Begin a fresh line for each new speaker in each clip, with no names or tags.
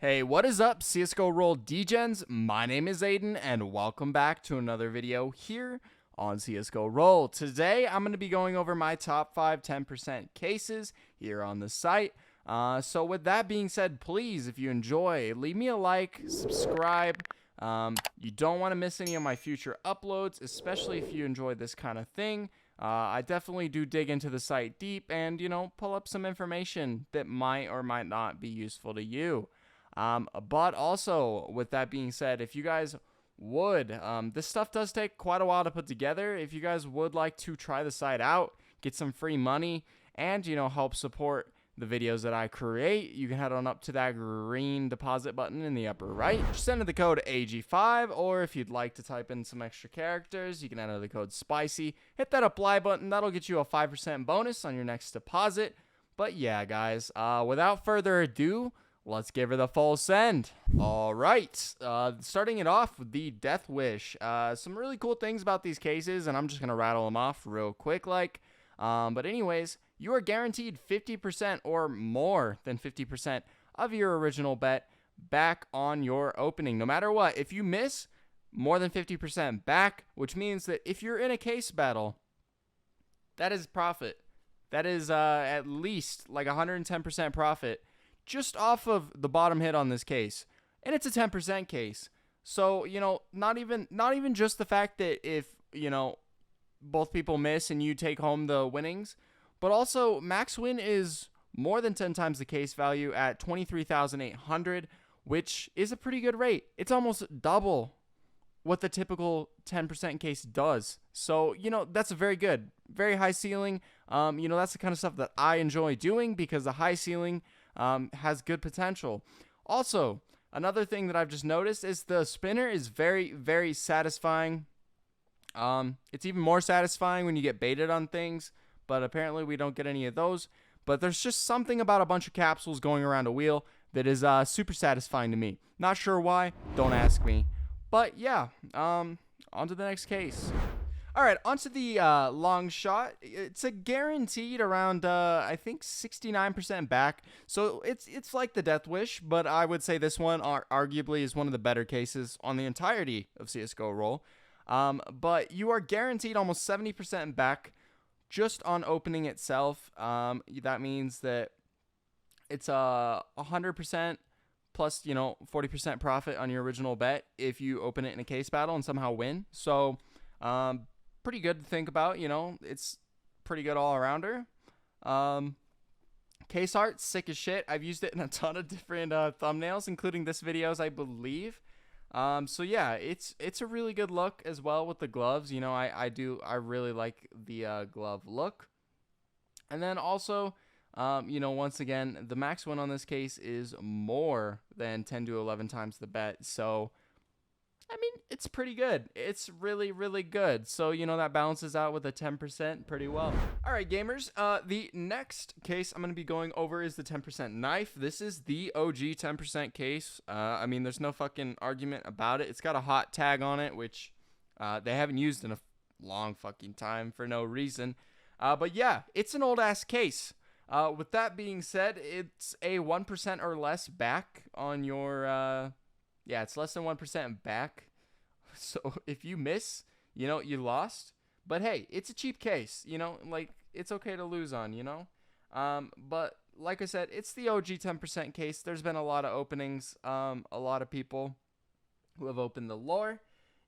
Hey, what is up, CSGORoll Degens? My name is Aiden, and welcome back to another video here on CSGORoll. Today, I'm going to be going over my top 5 10% cases here on the site. So with that being said, please, if you enjoy, leave me a like, subscribe. You don't want to miss any of my future uploads, especially if you enjoy this kind of thing. I definitely do dig into the site deep and, pull up some information that might or might not be useful to you. But also, with that being said, if you guys would, this stuff does take quite a while to put together. If you guys would like to try the site out, get some free money, and, help support the videos that I create, you can head on up to that green deposit button in the upper right. Just enter the code AG5, or if you'd like to type in some extra characters, you can enter the code SPICY. Hit that apply button. That'll get you a 5% bonus on your next deposit. But yeah, guys, without further ado, let's give her the full send. All right, starting it off with the Death Wish. Some really cool things about these cases, and I'm just gonna rattle them off real quick, but anyways, you are guaranteed 50% or more than 50% of your original bet back on your opening, no matter what. If you miss, more than 50% back, which means that if you're in a case battle, that is profit. That is at least like 110% profit just off of the bottom hit on this case. And it's a 10% case. So, not even just the fact that if, both people miss and you take home the winnings, but also max win is more than 10 times the case value at 23,800, which is a pretty good rate. It's almost double what the typical 10% case does. So, that's a very good, very high ceiling. That's the kind of stuff that I enjoy doing because the high ceiling has good potential. Also, another thing that I've just noticed is the spinner is very, very satisfying. It's even more satisfying when you get baited on things, but apparently we don't get any of those. But there's just something about a bunch of capsules going around a wheel that is super satisfying to me. Not sure why, don't ask me. But yeah, on to the next case. All right, onto the long shot. It's a guaranteed around, I think, 69% back. So it's like the Death Wish, but I would say this one arguably is one of the better cases on the entirety of CSGORoll. But you are guaranteed almost 70% back just on opening itself. That means that it's 100% plus, 40% profit on your original bet if you open it in a case battle and somehow win. So, pretty good to think about, it's pretty good all-arounder. Case art, sick as shit. I've used it in a ton of different thumbnails, including this video's, I believe. So yeah, it's a really good look as well with the gloves. I really like the glove look. And then also, once again, the max win on this case is more than 10 to 11 times the bet. So, I mean, it's pretty good. It's really, really good. So, that balances out with a 10% pretty well. All right, gamers. The next case I'm going to be going over is the 10% knife. This is the OG 10% case. I mean, there's no fucking argument about it. It's got a hot tag on it, which they haven't used in a long fucking time for no reason. But yeah, it's an old-ass case. With that being said, it's a 1% or less back on your... Yeah, it's less than 1% back. So if you miss, you lost. But hey, it's a cheap case, it's okay to lose on, But like I said, it's the OG 10% case. There's been a lot of openings, a lot of people who have opened the lore.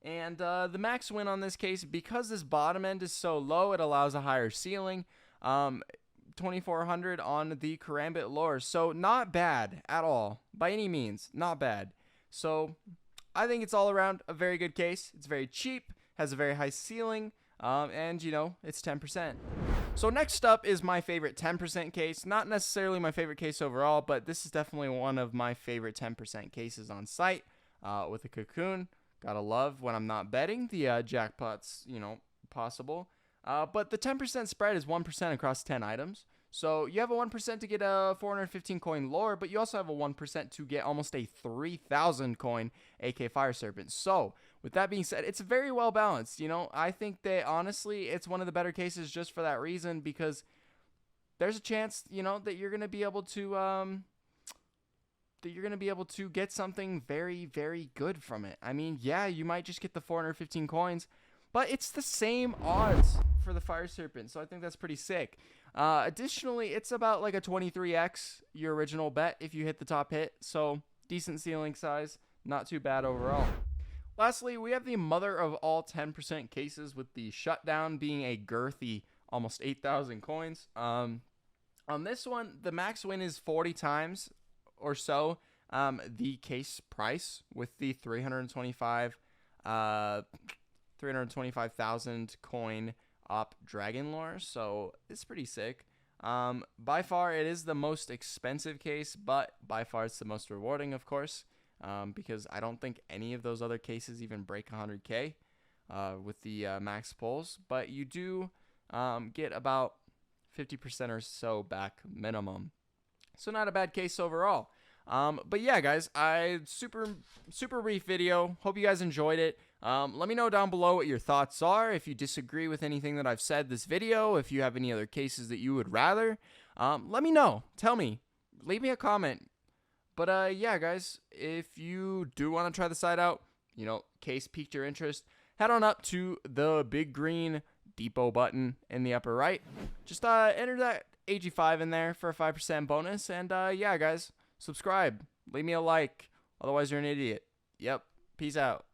And the max win on this case, because this bottom end is so low, it allows a higher ceiling. 2,400 on the Karambit lore. So not bad at all, by any means, not bad. So I think it's all around a very good case. It's very cheap, has a very high ceiling, and, it's 10%. So next up is my favorite 10% case. Not necessarily my favorite case overall, but this is definitely one of my favorite 10% cases on site with a cocoon. Gotta love when I'm not betting the jackpots, possible. But the 10% spread is 1% across 10 items. So you have a 1% to get a 415 coin lore, but you also have a 1% to get almost a 3,000 coin AK Fire Serpent. So with that being said, it's very well balanced. I think that honestly, it's one of the better cases just for that reason, because there's a chance, that you're going to be able to that you're going to be able to get something very, very good from it. I mean, yeah, you might just get the 415 coins, but it's the same odds for the Fire Serpent, so I think that's pretty sick. Additionally, it's about like a 23x your original bet if you hit the top hit, so decent ceiling size, not too bad overall. Lastly, we have the mother of all 10% cases, with the shutdown being a girthy almost 8,000 coins. On this one, the max win is 40 times or so the case price, with the 325,000 coin op dragon lore, so it's pretty sick. By far it is the most expensive case, but by far it's the most rewarding, of course, because I don't think any of those other cases even break 100k with the max pulls, but you do get about 50% or so back minimum, so not a bad case overall. But yeah, guys, super brief video. Hope you guys enjoyed it. Let me know down below what your thoughts are. If you disagree with anything that I've said this video, if you have any other cases that you would rather, let me know. Tell me. Leave me a comment. But yeah, guys, if you do want to try the site out, you know, case piqued your interest, head on up to the big green depot button in the upper right. Just enter that AG5 in there for a 5% bonus. And yeah, guys, subscribe. Leave me a like. Otherwise, you're an idiot. Yep. Peace out.